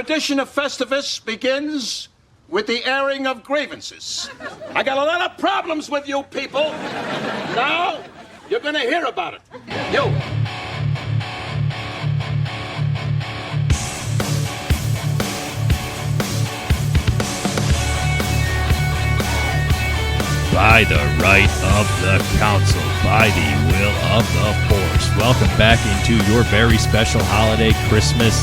Tradition of Festivus begins with the airing of grievances. I got a lot of problems with you people. Now, you're gonna hear about it. You. By the right of the council, by the will of the force. Welcome back into your very special holiday Christmas.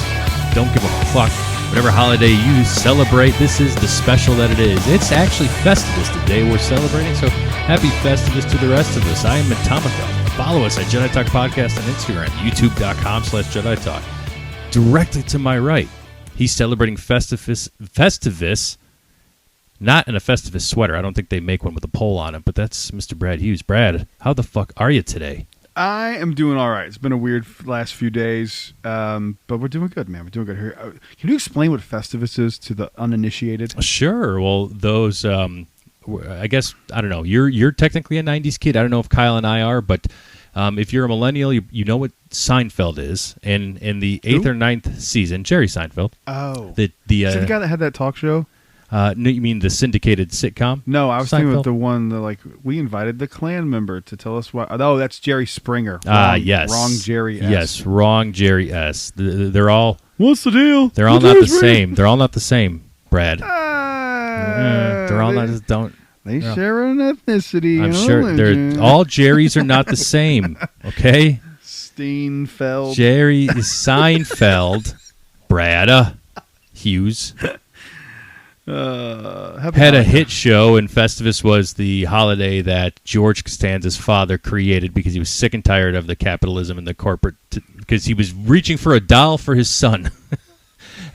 Don't give a fuck. Whatever holiday you celebrate, this is the special that it is. It's actually Festivus today we're celebrating, so happy Festivus to the rest of us. I am Atomica. Follow us at Jedi Talk Podcast on Instagram, youtube.com/Jedi Talk. Directly to my right, he's celebrating Festivus. Not in a Festivus sweater. I don't think they make one with a pole on it, but that's Mr. Brad Hughes. Brad, how the fuck are you today? I am doing all right. It's been a weird last few days, but we're doing good, man. We're doing good here. Can you explain what Festivus is to the uninitiated? Sure. Well, those, I guess, I don't know. You're technically a 90s kid. I don't know if Kyle and I are, but if you're a millennial, you know what Seinfeld is. And in the 8th or 9th season, Jerry Seinfeld. Oh. Is that the guy that had that talk show? No, you mean the syndicated sitcom? No, I was Seinfeld? thinking about the one that, we invited the Klan member to tell us why. Oh, that's Jerry Springer. Yes. Wrong Jerry S. Yes, wrong Jerry S. They're all... What's the deal? They're all not the same. They're all not the same, Brad. They're all not... They share an ethnicity. I'm sure all Jerrys are not the same, okay? Steinfeld. Jerry Seinfeld. Brad Hughes. Had a hit show, and Festivus was the holiday that George Costanza's father created because he was sick and tired of the capitalism and the corporate, because he was reaching for a doll for his son.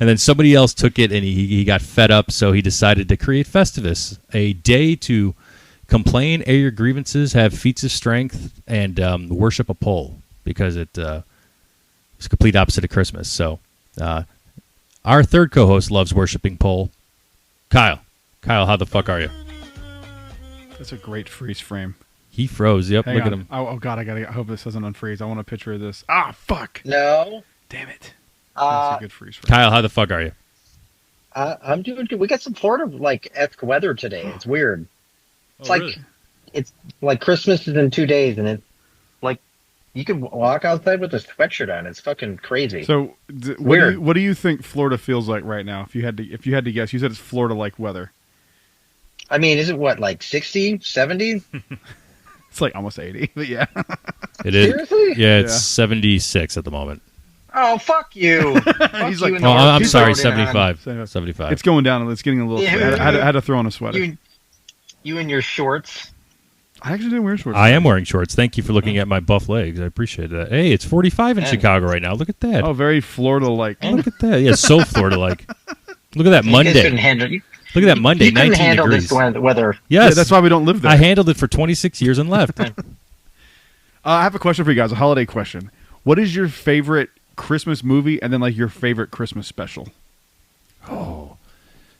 And then somebody else took it, and he got fed up, so he decided to create Festivus, a day to complain, air your grievances, have feats of strength, and worship a pole, because it's the complete opposite of Christmas. So our third co-host loves worshiping pole. Kyle, how the fuck are you? That's a great freeze frame. He froze. Yep, Hang look on. at him. Oh God, I hope this doesn't unfreeze. I want a picture of this. Ah, fuck. No. Damn it. That's a good freeze frame. Kyle, how the fuck are you? I'm doing good. We got some Florida-esque weather today. It's weird. It's really? It's like Christmas is in 2 days, and it's like you can walk outside with a sweatshirt on. It's fucking crazy. So, what do you think Florida feels like right now? If you had to guess, you said it's Florida-like weather. I mean, is it what, 60, 70? It's like almost 80, but yeah. It is. Seriously? Yeah, it's 76 at the moment. Oh, fuck you. He's like, oh, I'm sorry, 75. 75. It's going down. It's getting a little. Yeah. I had to throw on a sweater. You and your shorts. I actually didn't wear shorts. I am wearing shorts. Thank you for looking at my buff legs. I appreciate that. Hey, it's 45 in Chicago right now. Look at that. Oh, very Florida-like. Look at that. Yeah, so Florida-like. Look at that Monday. Look at that Monday, you 19 handle degrees. this weather. Yes. Yeah, that's why we don't live there. I handled it for 26 years and left. I have a question for you guys, a holiday question. What is your favorite Christmas movie, and then your favorite Christmas special? Oh.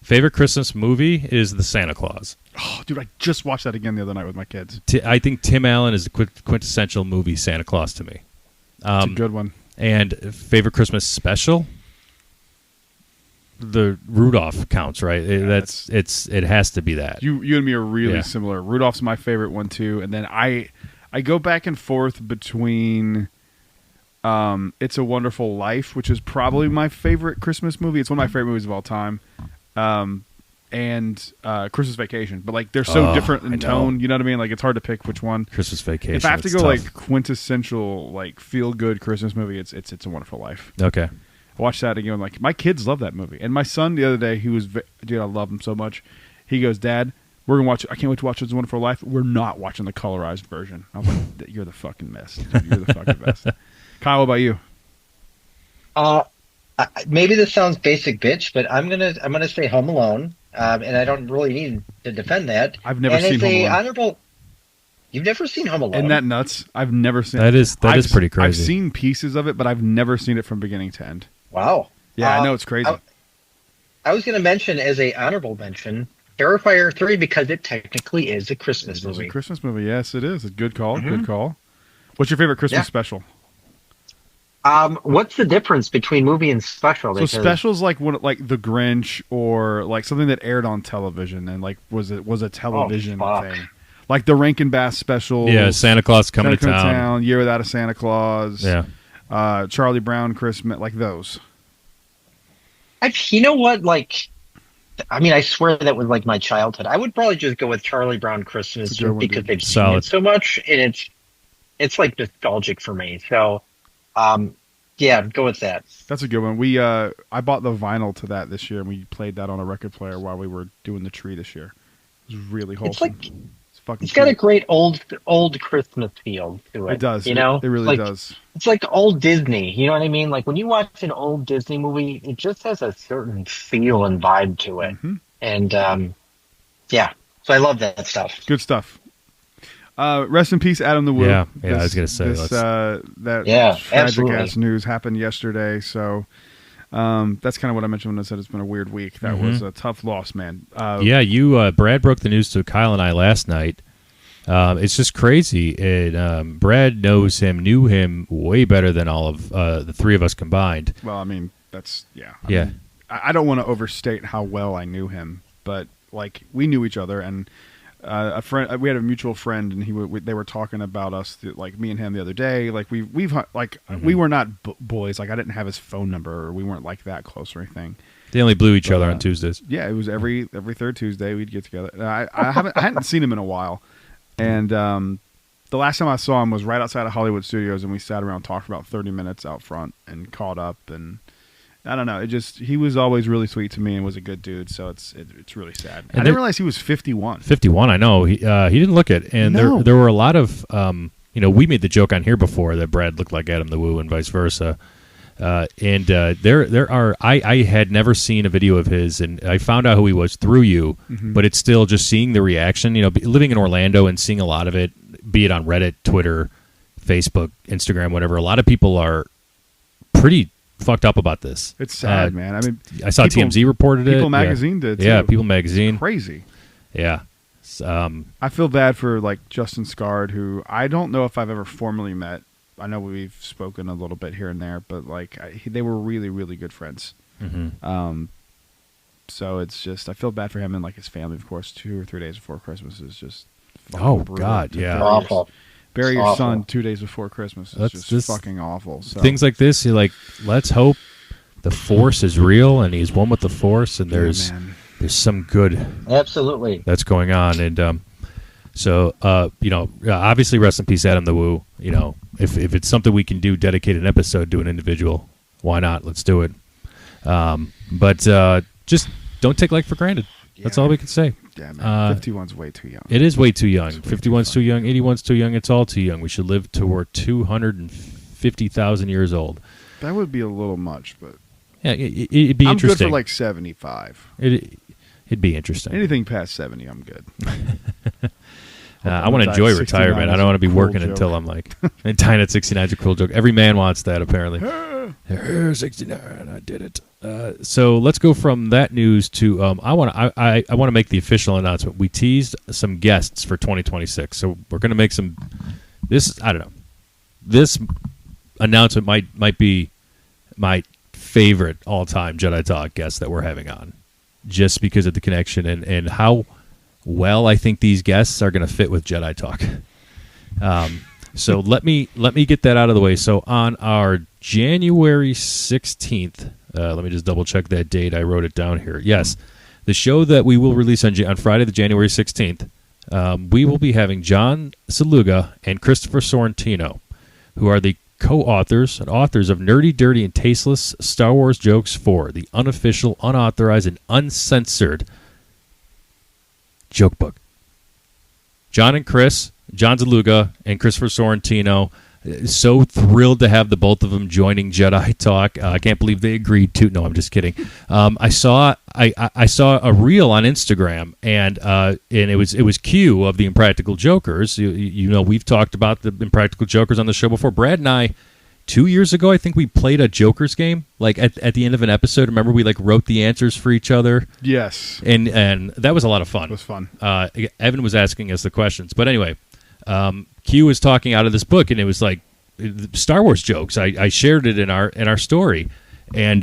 Favorite Christmas movie is The Santa Claus. Oh, dude, I just watched that again the other night with my kids. I think Tim Allen is a quintessential movie, Santa Claus, to me. It's a good one. And favorite Christmas special? The Rudolph counts, right? Yeah, it has to be that. You and me are really similar. Rudolph's my favorite one too, and then I go back and forth between It's a Wonderful Life, which is probably my favorite Christmas movie. It's one of my favorite movies of all time. And Christmas Vacation, but they're so different in tone. You know what I mean? It's hard to pick which one. Christmas Vacation. If I have to go tough. Quintessential feel good Christmas movie, it's a Wonderful Life. Okay. I watched that again. My kids love that movie, and my son the other day, dude, I love him so much. He goes, "Dad, we're gonna watch. I can't wait to watch It's a Wonderful Life. We're not watching the colorized version." I was like, "You're the fucking best. Dude. You're the fucking best." Kyle, what about you? Maybe this sounds basic, bitch, but I'm gonna say Home Alone, and I don't really need to defend that. I've never seen Home Alone. You've never seen Home Alone? Isn't that nuts? I've never seen that. Is pretty crazy. I've seen pieces of it, but I've never seen it from beginning to end. Wow. Yeah, I know, it's crazy. I was going to mention as a honorable mention Terrifier 3 because it technically is a Christmas movie. It's a Christmas movie. Yes, it is. A good call. Mm-hmm. Good call. What's your favorite Christmas special? What's the difference between movie and special? So specials like The Grinch or like something that aired on television and like was a television thing. Like the Rankin Bass special. Yeah, Santa Claus Coming to Town. Year Without a Santa Claus. Yeah. Charlie Brown Christmas, like those. You know what? Like, I mean, I swear that was like my childhood. I would probably just go with Charlie Brown Christmas just because they've seen it so much, and it's like nostalgic for me. So, yeah, go with that. That's a good one. I bought the vinyl to that this year, and we played that on a record player while we were doing the tree this year. It was really wholesome. It's got a great old Christmas feel to it. It does. You know, it really does. It's like old Disney. You know what I mean? Like when you watch an old Disney movie, it just has a certain feel and vibe to it. Mm-hmm. And yeah, so I love that stuff. Good stuff. Rest in peace, Adam the Woo. Yeah, I was gonna say that tragic ass news happened yesterday. So. That's kind of what I mentioned when I said it's been a weird week. That was a tough loss, man. Brad broke the news to Kyle and I last night. It's just crazy. Brad knew him way better than all of the three of us combined. Well, I mean, I don't want to overstate how well I knew him, but like we knew each other, and we had a mutual friend, and they were talking about us, like me and him the other day. Like we were not boys. Like I didn't have his phone number, or we weren't like that close or anything. They only blew each other on Tuesdays. Yeah, it was every third Tuesday we'd get together. I hadn't seen him in a while, and the last time I saw him was right outside of Hollywood Studios, and we sat around and talked for about 30 minutes out front and caught up. And I don't know. He was always really sweet to me and was a good dude. So it's really sad. I didn't realize he was 51. 51, I know. He didn't look it. And there were a lot of, we made the joke on here before that Brad looked like Adam the Woo and vice versa. There are, I had never seen a video of his, and I found out who he was through you, but it's still just seeing the reaction, living in Orlando and seeing a lot of it, be it on Reddit, Twitter, Facebook, Instagram, whatever. A lot of people are pretty fucked up about this. It's sad, man. I mean, I saw TMZ reported it. People Magazine did too. Yeah, People Magazine. Crazy. Yeah. I feel bad for like Justin Scard, who I don't know if I've ever formally met. I know we've spoken a little bit here and there, but like they were really, really good friends. So it's just, I feel bad for him and like his family. Of course, 2 or 3 days before Christmas is just brutal. God, yeah, awful. Bury your son 2 days before Christmas. It's just fucking awful. So. Things like this, you're like, let's hope the Force is real and he's one with the Force, and there's some good absolutely that's going on. And obviously, rest in peace, Adam the Woo. If it's something we can do, dedicate an episode to an individual, why not? Let's do it. But just don't take life for granted. Yeah. That's all we can say. Yeah, man. 51's way too young. It is way too young. 51's too young. 81's too young. It's all too young. We should live till we're 250,000 years old. That would be a little much, but yeah, it'd be interesting. I'm good for like 75. It'd be interesting. Anything past 70, I'm good. I want to enjoy retirement. I don't want to be working until I'm like, and dying at 69 is a cruel joke. Every man wants that, apparently. 69, I did it. So let's go from that news to I want to make the official announcement. We teased some guests for 2026, so we're going to make some. I don't know. This announcement might be my favorite all-time Jedi Talk guest that we're having on, just because of the connection and how well I think these guests are going to fit with Jedi Talk. So let me get that out of the way. So on our January 16th, let me just double check that date. I wrote it down here. Yes, the show that we will release on Friday, the January 16th, we will be having John Saluga and Christopher Sorrentino, who are the co-authors and authors of Nerdy, Dirty, and Tasteless Star Wars Jokes 4, the unofficial, unauthorized, and uncensored joke book. John Zaluga and Christopher Sorrentino, so thrilled to have the both of them joining Jedi Talk. I can't believe they agreed to. No, I'm just kidding. I saw a reel on Instagram, and it was Q of the Impractical Jokers. We've talked about the Impractical Jokers on the show before. Brad and I, 2 years ago, I think we played a Jokers game. Like at the end of an episode, remember we like wrote the answers for each other. Yes, and that was a lot of fun. It was fun. Evan was asking us the questions, but anyway. Q was talking out of this book, and it was like Star Wars jokes. I shared it in our story, and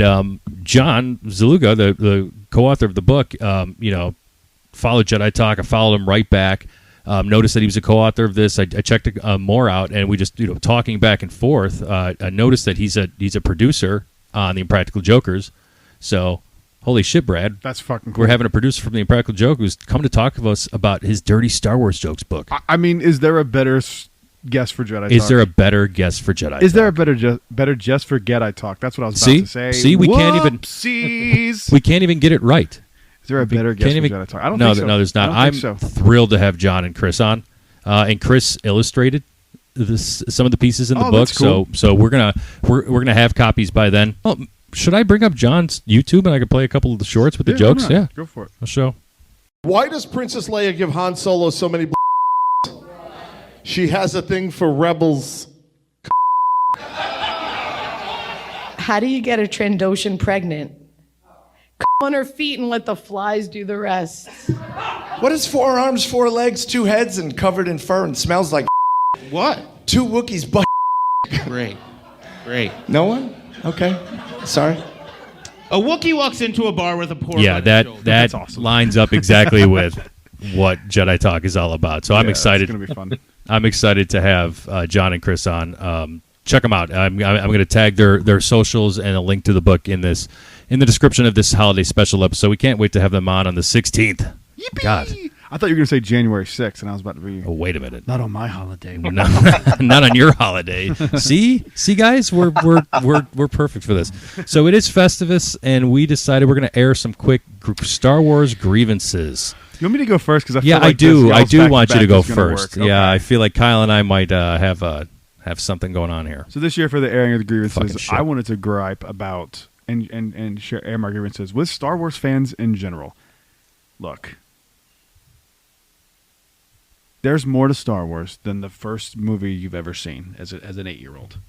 John Zaluga, the co-author of the book, followed Jedi Talk. I followed him right back. Noticed that he was a co-author of this. I checked more out, and we just talking back and forth. I noticed that he's a producer on the Impractical Jokers. So, holy shit, Brad! That's fucking cool. We're having a producer from the Impractical Joker who's come to talk to us about his dirty Star Wars jokes book. I mean, is there a better guest for Jedi Talk? Is there a better guest for Jedi Talk? Is there a better guest for Jedi Talk? That's what I was about to say. See, we can't even get it right. Is there a better guest for Jedi Talk? I don't think so. No, there's not. I'm thrilled to have John and Chris on. And Chris illustrated some of the pieces in the book. Cool. So we're gonna have copies by then. Oh, should I bring up John's YouTube and I can play a couple of the shorts with the jokes? Yeah, go for it. I'll show. Why does Princess Leia give Han Solo so many? She has a thing for rebels. How do you get a Trandoshan pregnant? On her feet and let the flies do the rest. What is 4 arms, 4 legs, 2 heads, and covered in fur and smells like what? 2 Wookiees butt. Great. No one? Okay. Sorry. A Wookiee walks into a bar with a poor. Yeah, that awesome. lines up exactly with what Jedi Talk is all about. So I'm excited. It's gonna be fun. I'm excited to have John and Chris on. Check them out. I'm going to tag their socials and a link to the book in the description of this holiday special episode. We can't wait to have them on the 16th. Yippee! God. I thought you were going to say January 6th, and I was about to be... Oh, wait a minute. Not on my holiday. No, not on your holiday. See, guys, we're perfect for this. So it is Festivus, and we decided we're going to air some quick Star Wars grievances. You want me to go first? Because I do want you to go first. Okay. Yeah, I feel like Kyle and I might have something going on here. So this year for the airing of the grievances, I wanted to gripe about and air my grievances with Star Wars fans in general. Look, there's more to Star Wars than the first movie you've ever seen as an 8-year-old.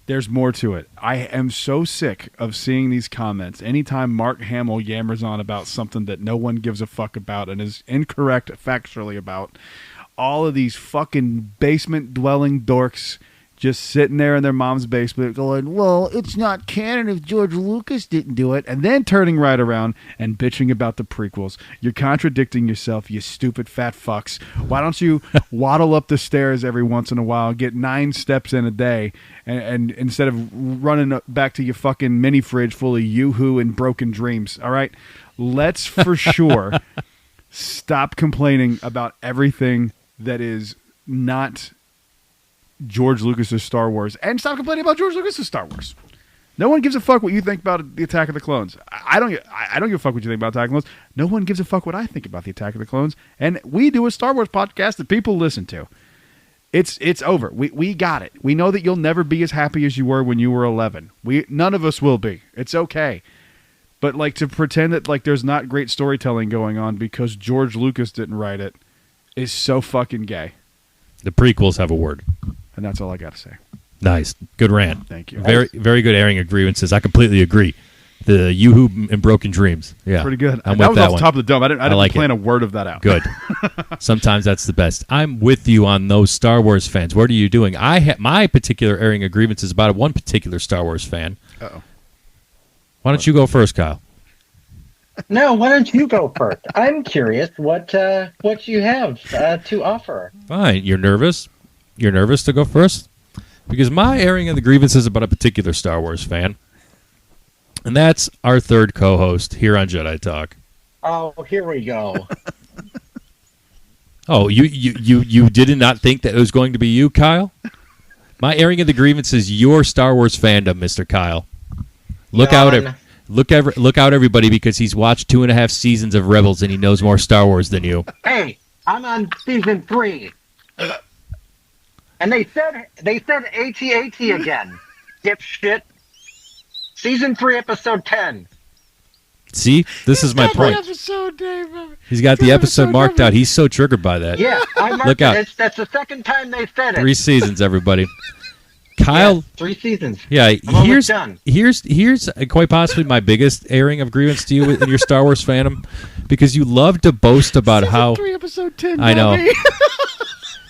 There's more to it. I am so sick of seeing these comments. Anytime Mark Hamill yammers on about something that no one gives a fuck about and is incorrect factually about, all of these fucking basement-dwelling dorks just sitting there in their mom's basement going, well, it's not canon if George Lucas didn't do it, and then turning right around and bitching about the prequels. You're contradicting yourself, you stupid fat fucks. Why don't you waddle up the stairs every once in a while, get 9 steps in a day, and instead of running back to your fucking mini fridge full of Yoo-hoo and broken dreams, all right? Let's for sure stop complaining about everything that is not George Lucas's Star Wars, and stop complaining about George Lucas's Star Wars. No one gives a fuck what you think about the Attack of the Clones. I don't give a fuck what you think about Attack of the Clones. No one gives a fuck what I think about the Attack of the Clones. And we do a Star Wars podcast that people listen to. It's over. We got it. We know that you'll never be as happy as you were when you were 11. None of us will be. It's okay. But like to pretend that like there's not great storytelling going on because George Lucas didn't write it is so fucking gay. The prequels have a word. And that's all I got to say. Nice. Good rant. Thank you. Very, very good airing of grievances. I completely agree. The Yoo-Hoo and Broken Dreams. Yeah. Pretty good. I'm that with was that off the top of the dome. I didn't like plan a word of that out. Good. Sometimes that's the best. I'm with you on those Star Wars fans. What are you doing? My particular airing of grievances is about one particular Star Wars fan. Uh-oh. Why don't you go first, Kyle? No, why don't you go first? I'm curious what you have to offer. Fine. You're nervous? You're nervous to go first? Because my airing of the grievances is about a particular Star Wars fan. And that's our third co-host here on Jedi Talk. Oh, here we go. Oh, you did not think that it was going to be you, Kyle? My airing of the grievances is your Star Wars fandom, Mr. Kyle. Look out, everybody, because he's watched 2.5 seasons of Rebels and he knows more Star Wars than you. Hey, I'm on season 3. And they said AT-AT again. Dipshit. Season 3, episode 10. See? This is my point. He's got the episode marked out. He's so triggered by that. Yeah, I marked Look out. it. That's the second time they said it. 3 seasons, everybody. Kyle. Yeah, 3 seasons. Yeah, I'm done. Here's quite possibly my biggest airing of grievance to you in your Star Wars fandom, because you love to boast about how. 3, episode 10. I know.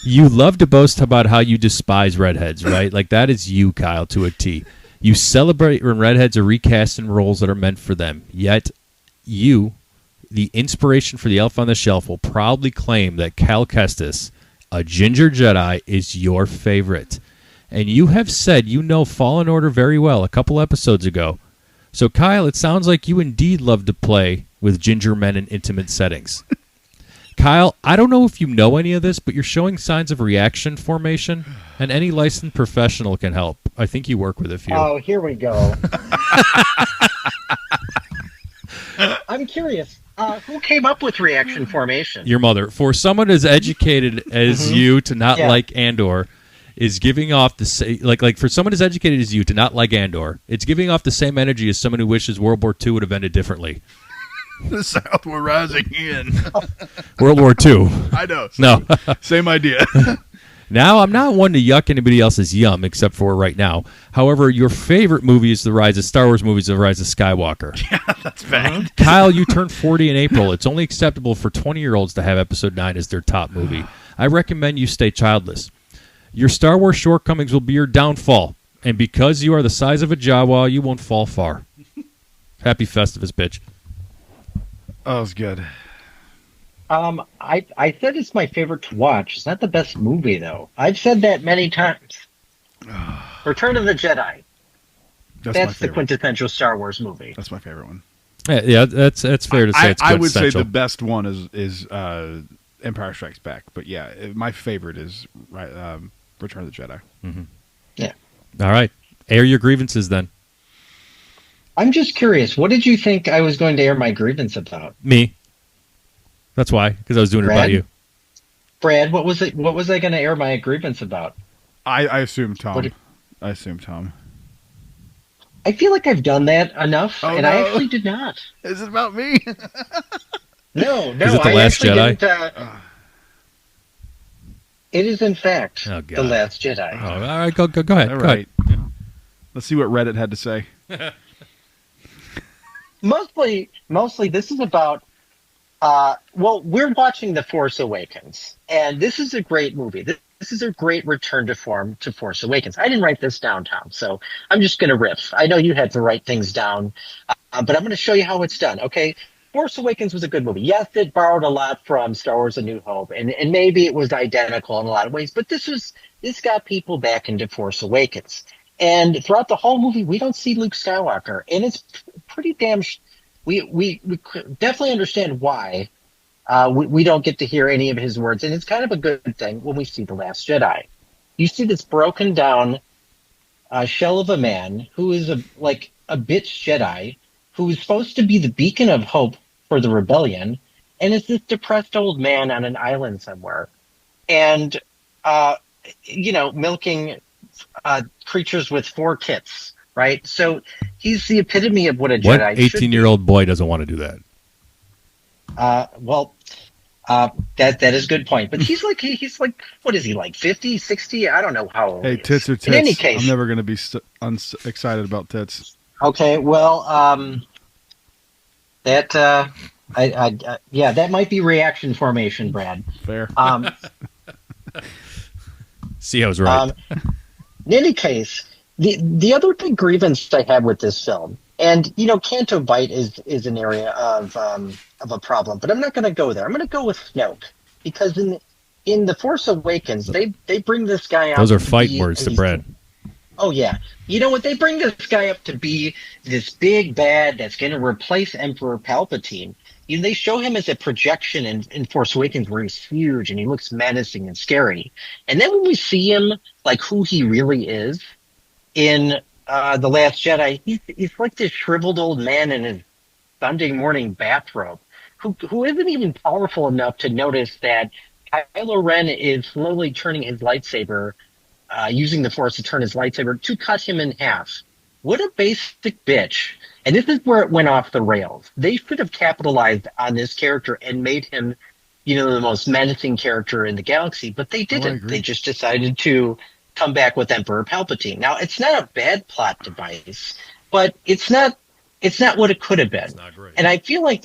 You love to boast about how you despise redheads, right? Like, that is you, Kyle, to a T. You celebrate when redheads are recast in roles that are meant for them. Yet, you, the inspiration for the Elf on the Shelf, will proudly claim that Cal Kestis, a ginger Jedi, is your favorite. And you have said you know Fallen Order very well a couple episodes ago. So, Kyle, it sounds like you indeed love to play with ginger men in intimate settings. Kyle, I don't know if you know any of this, but you're showing signs of reaction formation, and any licensed professional can help. I think you work with a few. Oh, here we go. I'm curious. Who came up with reaction formation? Your mother. For someone as educated as you to not like Andor, is giving off the like for someone as educated as you to not like Andor, it's giving off the same energy as someone who wishes World War II would have ended differently. The South were rising in. World War II. I know. Same idea. Now, I'm not one to yuck anybody else's yum, except for right now. However, your favorite movie is the Rise of Star Wars movies, The Rise of Skywalker. Yeah, that's bad. Kyle, you turned 40 in April. It's only acceptable for 20-year-olds to have Episode 9 as their top movie. I recommend you stay childless. Your Star Wars shortcomings will be your downfall. And because you are the size of a Jawa, you won't fall far. Happy Festivus, bitch. Oh, it was good. I said it's my favorite to watch. It's not the best movie, though. I've said that many times. Return of the Jedi. That's the quintessential Star Wars movie. That's my favorite one. Yeah, that's fair to say. It's I would say the best one is Empire Strikes Back. But yeah, my favorite is Return of the Jedi. Mm-hmm. Yeah. All right. Air your grievances then. I'm just curious. What did you think I was going to air my grievance about? Me. That's why, because I was doing it about you. Brad, what was it? What was I going to air my grievance about? I assume Tom. I assume Tom. I feel like I've done that enough, I actually did not. Is it about me? No. Is it The Last Jedi? It is, in fact, The Last Jedi. Oh, all right, go ahead. All go right. ahead. Let's see what Reddit had to say. Mostly, this is about. We're watching The Force Awakens, and this is a great movie. This is a great return to form to Force Awakens. I didn't write this down, Tom, so I'm just going to riff. I know you had to write things down, but I'm going to show you how it's done. Okay, Force Awakens was a good movie. Yes, it borrowed a lot from Star Wars: A New Hope, and maybe it was identical in a lot of ways, but this got people back into Force Awakens. And throughout the whole movie, we don't see Luke Skywalker, and it's pretty damn. We definitely understand why we don't get to hear any of his words, and it's kind of a good thing when we see The Last Jedi. You see this broken down shell of a man who is a bitch Jedi, who is supposed to be the beacon of hope for the rebellion, and is this depressed old man on an island somewhere, and milking creatures with 4 tits, right? So he's the epitome of what a Jedi should be. 18-year-old boy doesn't want to do that? That is a good point. But he's like, what is he, like 50, 60? I don't know how old he is. Tits are tits. In any case, I'm never going to be excited about tits. Okay, well, that might be reaction formation, Brad. Fair. See, I was right. In any case, the other big grievance I have with this film, and Canto Bight is an area of a problem, but I'm not going to go there. I'm going to go with Snoke, because in The Force Awakens, they bring this guy out. Those are fighting words to Brad. Oh yeah, you know what? They bring this guy up to be this big bad that's going to replace Emperor Palpatine. They show him as a projection in Force Awakens where he's huge and he looks menacing and scary. And then when we see him like who he really is in The Last Jedi, he's like this shriveled old man in his Sunday morning bathrobe who isn't even powerful enough to notice that Kylo Ren is slowly turning his lightsaber, using the Force to turn his lightsaber to cut him in half. What a basic bitch. And this is where it went off the rails. They should have capitalized on this character and made him, the most menacing character in the galaxy, but they didn't. They just decided to come back with Emperor Palpatine. Now, it's not a bad plot device, but it's not what it could have been. It's not great. And I feel like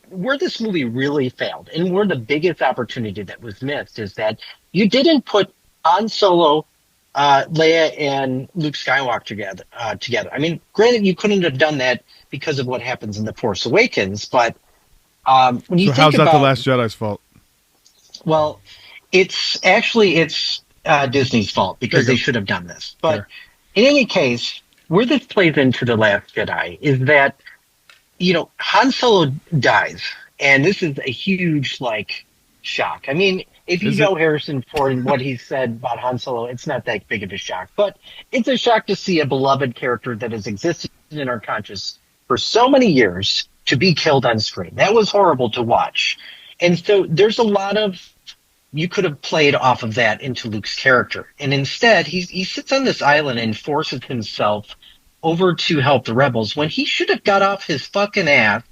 where this movie really failed, and where the biggest opportunity that was missed, is that you didn't put Han Solo, Leia, and Luke Skywalker together. I mean, granted, you couldn't have done that because of what happens in The Force Awakens, but when you So think how's that about The Last Jedi's fault? well, it's Disney's fault because they should have done this. But Fair. in any case, where this plays into The Last Jedi is that, Han Solo dies, and this is a huge, shock. I mean, if you know Harrison Ford and what he said about Han Solo, it's not that big of a shock. But it's a shock to see a beloved character that has existed in our conscious for so many years to be killed on screen. That was horrible to watch. And so there's a lot of, you could have played off of that into Luke's character. And instead, he sits on this island and forces himself over to help the rebels when he should have got off his fucking ass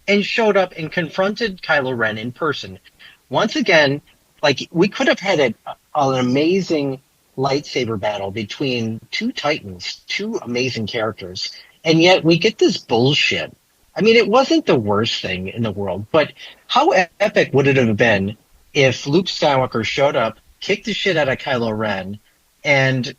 and showed up and confronted Kylo Ren in person. Once again, we could have had an amazing lightsaber battle between two titans, two amazing characters, and yet we get this bullshit. I mean, it wasn't the worst thing in the world, but how epic would it have been if Luke Skywalker showed up, kicked the shit out of Kylo Ren, and,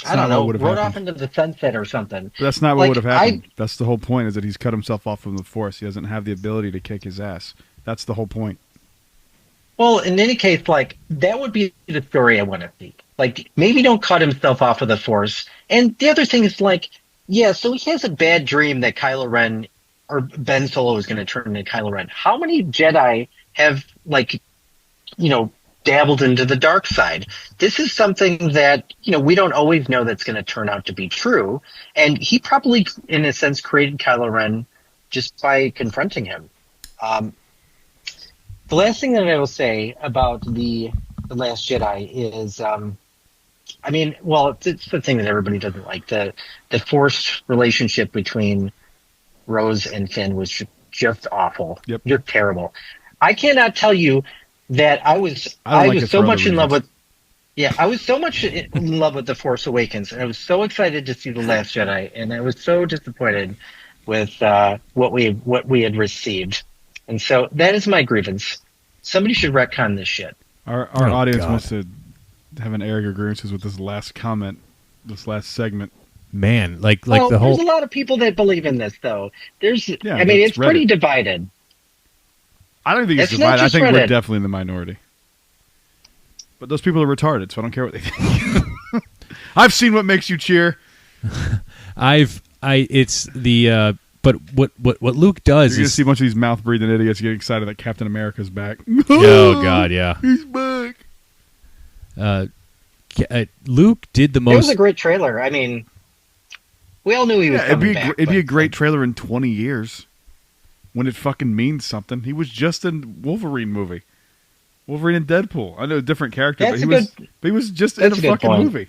I don't know, rode off into the sunset or something. But that's not what would have happened. That's the whole point, is that he's cut himself off from the Force. He doesn't have the ability to kick his ass. That's the whole point. Well, in any case, that would be the story I want to see. Maybe don't cut himself off of the Force. And the other thing is, so he has a bad dream that Kylo Ren or Ben Solo is going to turn into Kylo Ren. How many Jedi have, dabbled into the dark side? This is something that, we don't always know that's going to turn out to be true. And he probably, in a sense, created Kylo Ren just by confronting him. The last thing that I will say about the Last Jedi is, it's the thing that everybody doesn't like. The forced relationship between Rose and Finn was just awful. Yep. Just terrible. I cannot tell you that I was so much in love with. Yeah, I was so much in love with The Force Awakens, and I was so excited to see The Last Jedi, and I was so disappointed with what we had received. And so that is my grievance. Somebody should retcon this shit. Our audience wants to have an airing of grievances with this last comment, this last segment. Man, the whole. There's a lot of people that believe in this, though. It's pretty divided. I don't think it's divided. I think we're definitely in the minority. But those people are retarded, so I don't care what they think. I've seen what makes you cheer. But what Luke does is... You're going to see a bunch of these mouth-breathing idiots getting excited that Captain America's back. Oh, God, yeah. He's back. Luke did the most... It was a great trailer. I mean, we all knew he was coming back. It'd be a great trailer in 20 years when it fucking means something. He was just in Wolverine movie. Wolverine and Deadpool. I know a different character, but he was just in a fucking movie.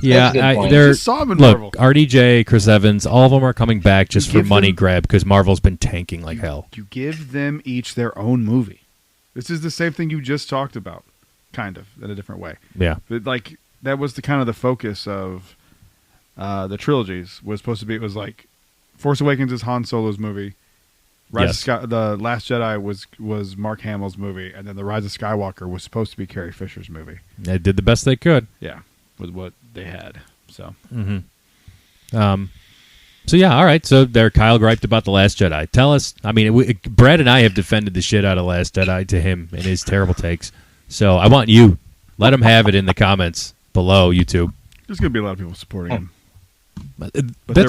Yeah, just saw him in Marvel. RDJ, Chris Evans, all of them are coming back just for money grab because Marvel's been tanking like hell. You give them each their own movie. This is the same thing you just talked about, kind of, in a different way. Yeah. But that was the focus of the trilogies. Was supposed to be, it was Force Awakens is Han Solo's movie. The Last Jedi was Mark Hamill's movie, and then The Rise of Skywalker was supposed to be Carrie Fisher's movie. They did the best they could. Yeah. With what they had, so. So yeah, all right. So there, Kyle griped about The Last Jedi. Tell us. I mean, Brad and I have defended the shit out of Last Jedi to him and his terrible takes. So I want you, let him have it in the comments below YouTube. There's going to be a lot of people supporting him, but they're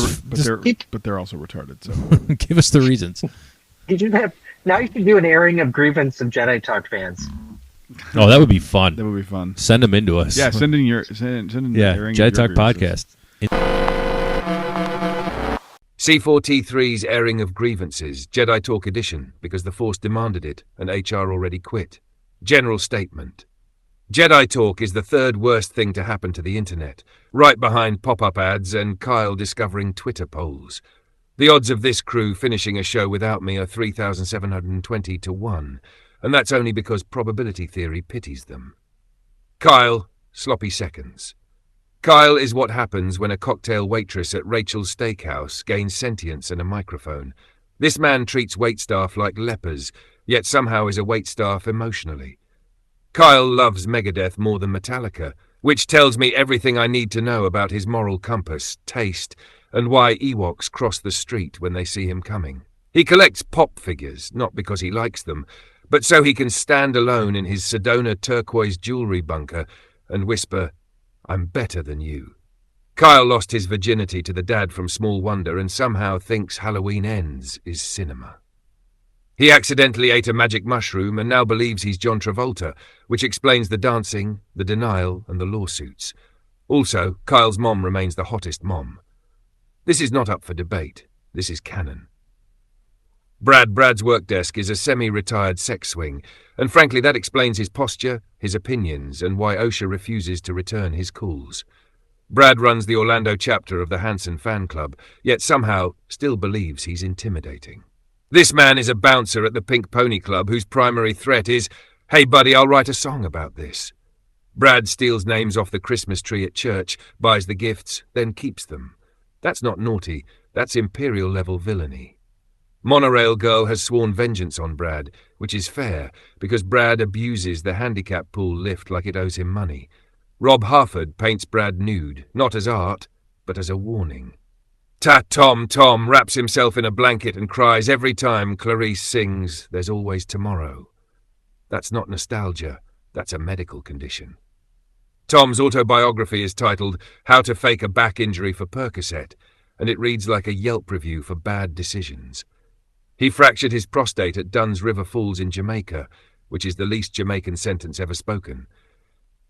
also retarded. So give us the reasons. Now you can do an airing of grievance of Jedi Talk fans. Oh, that would be fun. That would be fun. Send them into us. Yeah, send in Jedi Talk podcast. C4T3's airing of grievances, Jedi Talk edition, because the Force demanded it and HR already quit. General statement. Jedi Talk is the third worst thing to happen to the internet, right behind pop-up ads and Kyle discovering Twitter polls. The odds of this crew finishing a show without me are 3,720 to 1. And that's only because probability theory pities them. Kyle, sloppy seconds. Kyle is what happens when a cocktail waitress at Rachel's Steakhouse gains sentience and a microphone. This man treats waitstaff like lepers, yet somehow is a waitstaff emotionally. Kyle loves Megadeth more than Metallica, which tells me everything I need to know about his moral compass, taste, and why Ewoks cross the street when they see him coming. He collects pop figures, not because he likes them, but so he can stand alone in his Sedona turquoise jewelry bunker and whisper, "I'm better than you." Kyle lost his virginity to the dad from Small Wonder and somehow thinks Halloween Ends is cinema. He accidentally ate a magic mushroom and now believes he's John Travolta, which explains the dancing, the denial, and the lawsuits. Also, Kyle's mom remains the hottest mom. This is not up for debate. This is canon. Brad's work desk is a semi-retired sex swing, and frankly that explains his posture, his opinions, and why OSHA refuses to return his calls. Brad runs the Orlando chapter of the Hanson fan club, yet somehow still believes he's intimidating. This man is a bouncer at the Pink Pony Club whose primary threat is, "Hey buddy, I'll write a song about this." Brad steals names off the Christmas tree at church, buys the gifts, then keeps them. That's not naughty, that's imperial-level villainy. Monorail Girl has sworn vengeance on Brad, which is fair, because Brad abuses the handicap pool lift like it owes him money. Rob Harford paints Brad nude, not as art, but as a warning. Tom wraps himself in a blanket and cries every time Clarice sings "There's Always Tomorrow." That's not nostalgia, that's a medical condition. Tom's autobiography is titled How to Fake a Back Injury for Percocet, and it reads like a Yelp review for bad decisions. He fractured his prostate at Dunn's River Falls in Jamaica, which is the least Jamaican sentence ever spoken.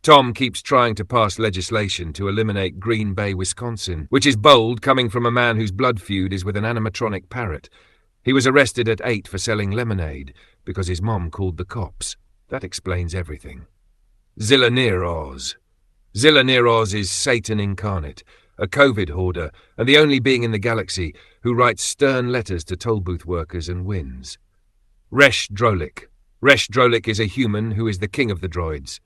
Tom keeps trying to pass legislation to eliminate Green Bay, Wisconsin, which is bold coming from a man whose blood feud is with an animatronic parrot. He was arrested at 8 for selling lemonade because his mom called the cops. That explains everything. Zilla Near Oz. Zilla Near Oz is Satan incarnate, a COVID hoarder, and the only being in the galaxy who writes stern letters to toll booth workers and wins. Resh Drolik. Resh Drolik is a human who is the king of the droids.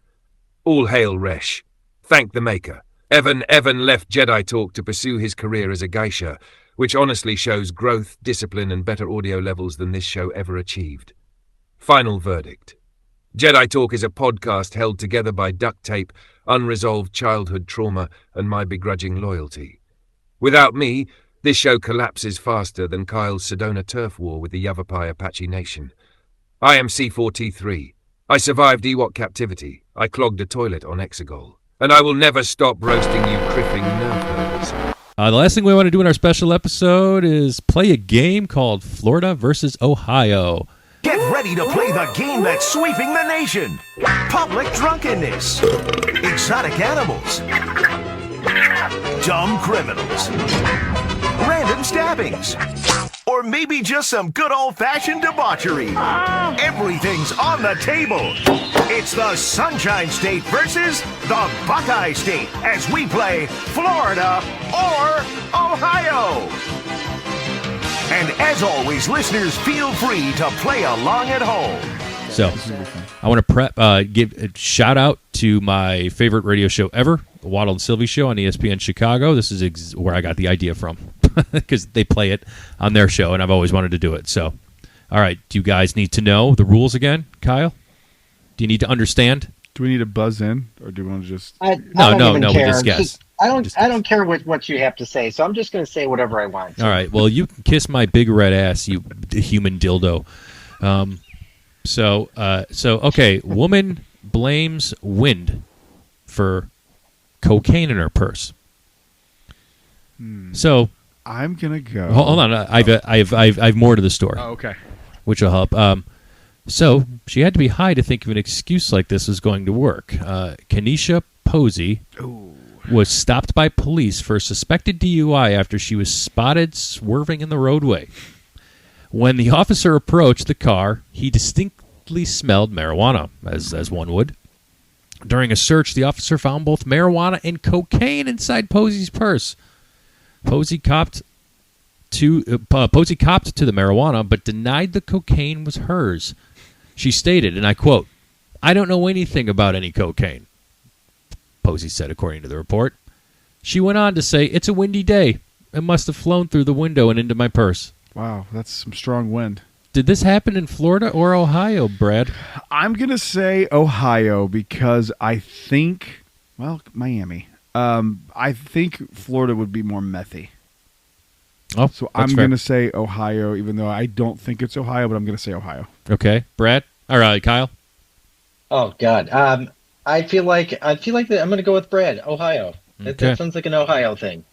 All hail Resh. Thank the Maker. Evan left Jedi Talk to pursue his career as a geisha, which honestly shows growth, discipline, and better audio levels than this show ever achieved. Final verdict. Jedi Talk is a podcast held together by duct tape, unresolved childhood trauma, and my begrudging loyalty. Without me, this show collapses faster than Kyle's Sedona turf war with the Yavapai Apache Nation. I am C4T3. I survived Ewok captivity. I clogged a toilet on Exegol. And I will never stop roasting you cripping nerf. The last thing we want to do in our special episode is play a game called Florida versus Ohio. Get ready to play the game that's sweeping the nation. Public drunkenness. Exotic animals. Dumb criminals. Random stabbings. Or maybe just some good old-fashioned debauchery. Everything's on the table. It's the Sunshine State versus the Buckeye State as we play Florida or Ohio. And as always, listeners, feel free to play along at home. So, I want to give a shout out to my favorite radio show ever, the Waddle and Silvy show on ESPN Chicago. This is where I got the idea from, because they play it on their show, and I've always wanted to do it. So, all right, do you guys need to know the rules again, Kyle? Do you need to understand? Do we need to buzz in, or do we want to just? No, we just guess. I don't care what you have to say, so I'm just going to say whatever I want. All right. Well, you can kiss my big red ass, you human dildo. So okay. Woman blames wind for cocaine in her purse. So I'm gonna go. Hold on. I've more to the story. Oh, okay. Which will help. So she had to be high to think of an excuse like this was going to work. Kenesha Posey was stopped by police for a suspected DUI after she was spotted swerving in the roadway. When the officer approached the car, he distinctly smelled marijuana, as one would. During a search, the officer found both marijuana and cocaine inside Posey's purse. Posey copped to the marijuana, but denied the cocaine was hers. She stated, and I quote, "I don't know anything about any cocaine," Posey said, according to the report. She went on to say, "It's a windy day. It must have flown through the window and into my purse." Wow, that's some strong wind. Did this happen in Florida or Ohio, Brad? I'm going to say Ohio because I think, Miami. I think Florida would be more methy. Oh, so I'm going to say Ohio, even though I don't think it's Ohio, but I'm going to say Ohio. Okay, Brad. All right, Kyle. Oh God. I feel like that I'm going to go with Brad. Ohio. That sounds like an Ohio thing.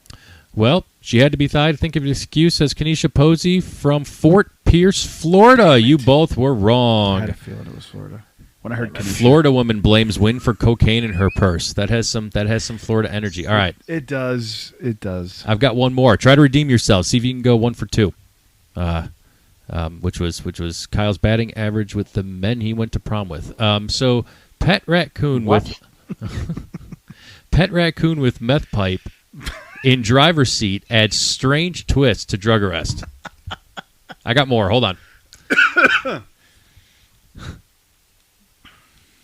Well, she had to be thought. Think of an excuse, says Kenesha Posey from Fort Pierce, Florida. You both were wrong. I had a feeling it was Florida. When I heard Kenesha. Florida woman blames Wynn for cocaine in her purse. That has some Florida energy. All right. It does. It does. I've got one more. Try to redeem yourself. See if you can go 1 for 2. Which was Kyle's batting average with the men he went to prom with. So pet raccoon with meth pipe in driver's seat adds strange twist to drug arrest. I got more. Hold on.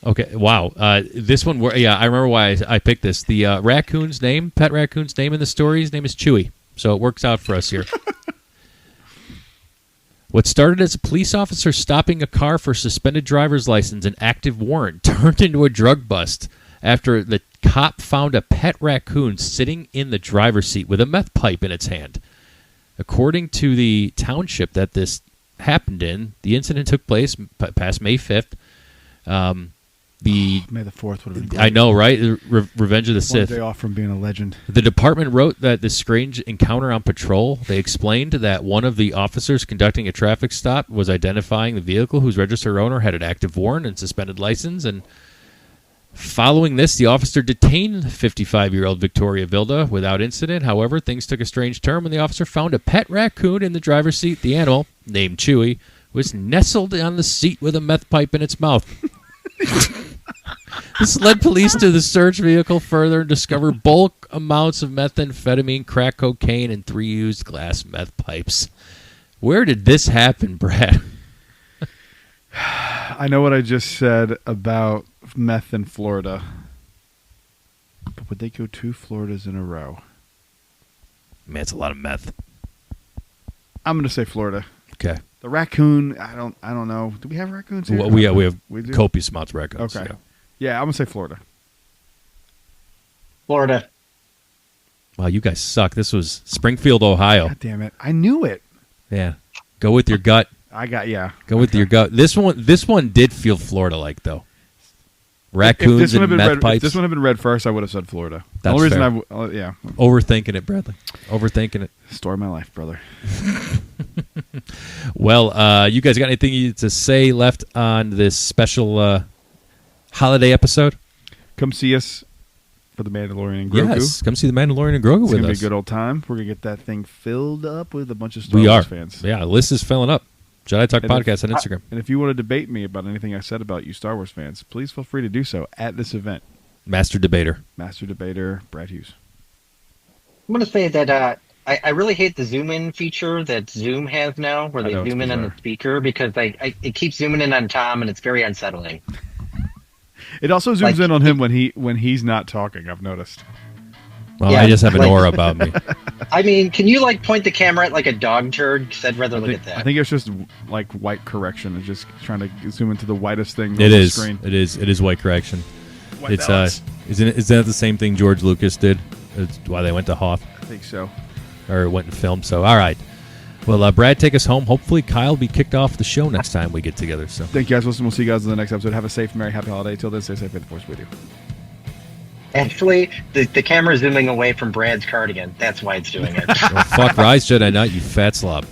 Okay. Wow. This one. I remember why I picked this. The pet raccoon's name in the story. His name is Chewy. So it works out for us here. What started as a police officer stopping a car for suspended driver's license and active warrant turned into a drug bust after the cop found a pet raccoon sitting in the driver's seat with a meth pipe in its hand. According to the township that this happened in, the incident took place past May 5th. May the 4th would have been great. I know, right? Revenge of the Sith. 1 day off from being a legend. The department wrote that the strange encounter on patrol, they explained that one of the officers conducting a traffic stop was identifying the vehicle whose registered owner had an active warrant and suspended license. And following this, the officer detained 55-year-old Victoria Vilda without incident. However, things took a strange turn when the officer found a pet raccoon in the driver's seat. The animal, named Chewy, was nestled on the seat with a meth pipe in its mouth. This led police to the search vehicle further and discover bulk amounts of methamphetamine, crack cocaine, and 3 used glass meth pipes. Where did this happen, Brad? I know what I just said about meth in Florida. But would they go 2 Floridas in a row? Man, it's a lot of meth. I'm going to say Florida. Okay. The raccoon, I don't know. Do we have raccoons here? Well, we have copious amounts of raccoons. Okay. Yeah, I'm going to say Florida. Florida. Wow, you guys suck. This was Springfield, Ohio. God damn it. I knew it. Yeah. Go with your gut. Go with your gut. This one did feel Florida-like, though. Raccoons and meth pipes. If this one had been read first, I would have said Florida. That's the only reason fair. Overthinking it, Bradley. Overthinking it. Story of my life, brother. Well, you guys got anything to say left on this special holiday episode? Come see us for the Mandalorian and Grogu. Yes, come see the Mandalorian and Grogu with us. It's going to be a good old time. We're going to get that thing filled up with a bunch of Star Wars fans. Yeah, the list is filling up. Jedi Talk Podcast on Instagram. And if you want to debate me about anything I said about you Star Wars fans, please feel free to do so at this event. Master Debater, Brad Hughes. I'm going to say that I really hate the zoom in feature that Zoom has now, where they zoom in on the speaker, because it keeps zooming in on Tom, and it's very unsettling. It also zooms in on him when he's not talking, I've noticed. Well, I just have an aura about me. I mean, can you point the camera at a dog turd? Because I'd rather look at that. I think it's just white correction. It's just trying to zoom into the whitest thing on the screen. It is white correction. White balance. Isn't that the same thing George Lucas did? It's why they went to Hoth. I think so. Or went and filmed. So, all right. Well, Brad, take us home. Hopefully, Kyle will be kicked off the show next time we get together. So, thank you guys for listening. We'll see you guys in the next episode. Have a safe, merry, happy holiday. Till then, stay safe. May the Force with you. Actually, the camera's zooming away from Brad's cardigan. That's why it's doing it. Well, fuck Rise Jedi Knight, you fat slob.